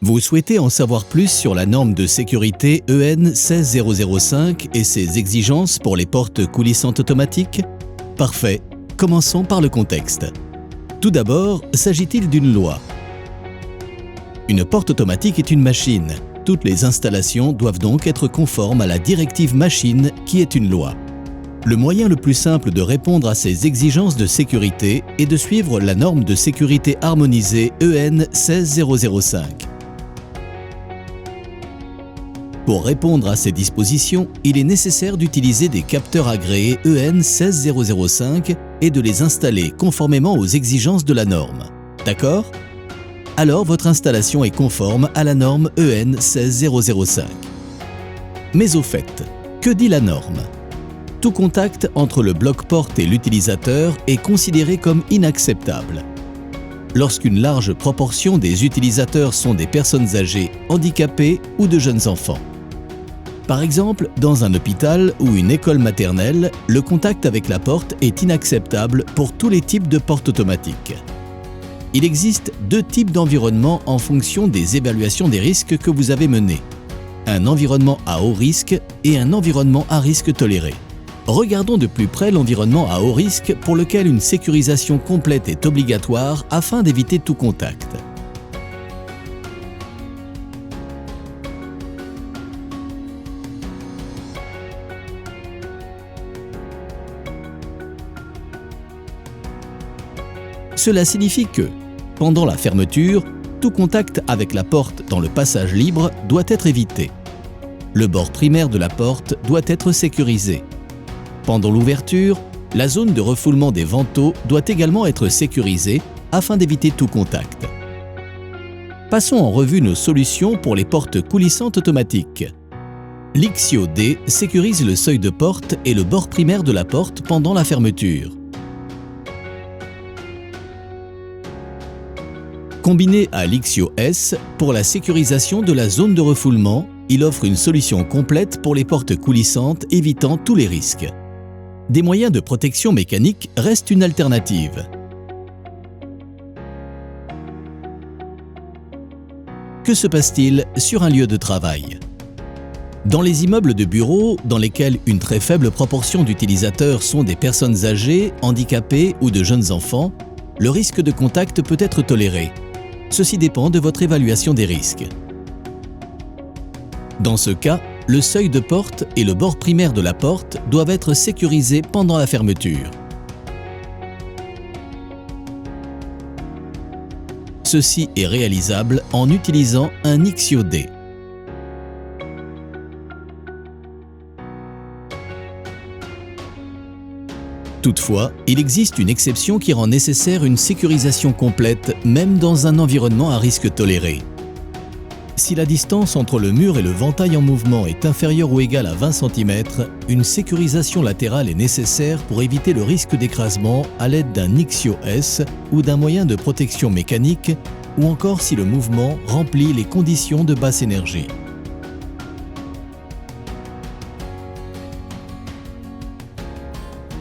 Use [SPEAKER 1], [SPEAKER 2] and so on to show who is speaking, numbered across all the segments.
[SPEAKER 1] Vous souhaitez en savoir plus sur la norme de sécurité EN 16005 et ses exigences pour les portes coulissantes automatiques? Parfait, commençons par le contexte. Tout d'abord, s'agit-il d'une loi? Une porte automatique est une machine. Toutes les installations doivent donc être conformes à la directive machine qui est une loi. Le moyen le plus simple de répondre à ces exigences de sécurité est de suivre la norme de sécurité harmonisée EN 16005. Pour répondre à ces dispositions, il est nécessaire d'utiliser des capteurs agréés EN 16005 et de les installer conformément aux exigences de la norme. D'accord? Alors votre installation est conforme à la norme EN 16005. Mais au fait, que dit la norme? Tout contact entre le bloc-porte et l'utilisateur est considéré comme inacceptable. Lorsqu'une large proportion des utilisateurs sont des personnes âgées, handicapées ou de jeunes enfants. Par exemple, dans un hôpital ou une école maternelle, le contact avec la porte est inacceptable pour tous les types de portes automatiques. Il existe deux types d'environnements en fonction des évaluations des risques que vous avez menées. Un environnement à haut risque et un environnement à risque toléré. Regardons de plus près l'environnement à haut risque pour lequel une sécurisation complète est obligatoire afin d'éviter tout contact. Cela signifie que, pendant la fermeture, tout contact avec la porte dans le passage libre doit être évité. Le bord primaire de la porte doit être sécurisé. Pendant l'ouverture, la zone de refoulement des vantaux doit également être sécurisée afin d'éviter tout contact. Passons en revue nos solutions pour les portes coulissantes automatiques. L'Ixio D sécurise le seuil de porte et le bord primaire de la porte pendant la fermeture. Combiné à l'Ixio S, pour la sécurisation de la zone de refoulement, il offre une solution complète pour les portes coulissantes évitant tous les risques. Des moyens de protection mécanique restent une alternative. Que se passe-t-il sur un lieu de travail? Dans les immeubles de bureaux, dans lesquels une très faible proportion d'utilisateurs sont des personnes âgées, handicapées ou de jeunes enfants, le risque de contact peut être toléré. Ceci dépend de votre évaluation des risques. Dans ce cas, le seuil de porte et le bord primaire de la porte doivent être sécurisés pendant la fermeture. Ceci est réalisable en utilisant un Ixio D. Toutefois, il existe une exception qui rend nécessaire une sécurisation complète, même dans un environnement à risque toléré. Si la distance entre le mur et le ventail en mouvement est inférieure ou égale à 20 cm, une sécurisation latérale est nécessaire pour éviter le risque d'écrasement à l'aide d'un Ixio S ou d'un moyen de protection mécanique, ou encore si le mouvement remplit les conditions de basse énergie.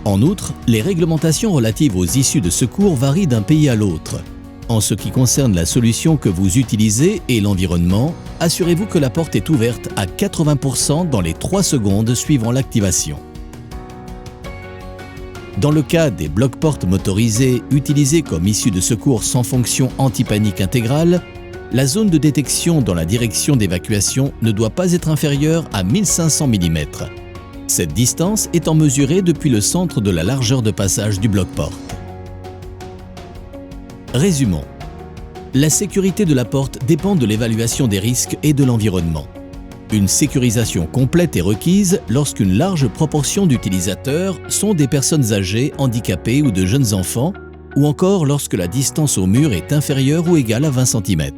[SPEAKER 1] En outre, les réglementations relatives aux issues de secours varient d'un pays à l'autre. En ce qui concerne la solution que vous utilisez et l'environnement, assurez-vous que la porte est ouverte à 80% dans les 3 secondes suivant l'activation. Dans le cas des blocs-portes motorisés utilisés comme issue de secours sans fonction anti-panique intégrale, la zone de détection dans la direction d'évacuation ne doit pas être inférieure à 1500 mm. Cette distance étant mesurée depuis le centre de la largeur de passage du bloc-porte. Résumons. La sécurité de la porte dépend de l'évaluation des risques et de l'environnement. Une sécurisation complète est requise lorsqu'une large proportion d'utilisateurs sont des personnes âgées, handicapées ou de jeunes enfants, ou encore lorsque la distance au mur est inférieure ou égale à 20 cm.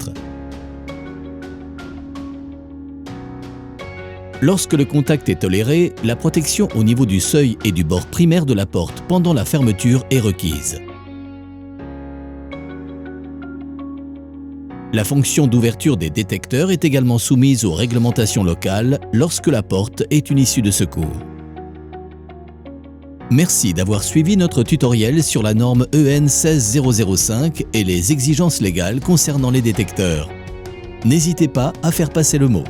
[SPEAKER 1] Lorsque le contact est toléré, la protection au niveau du seuil et du bord primaire de la porte pendant la fermeture est requise. La fonction d'ouverture des détecteurs est également soumise aux réglementations locales lorsque la porte est une issue de secours. Merci d'avoir suivi notre tutoriel sur la norme EN 16005 et les exigences légales concernant les détecteurs. N'hésitez pas à faire passer le mot.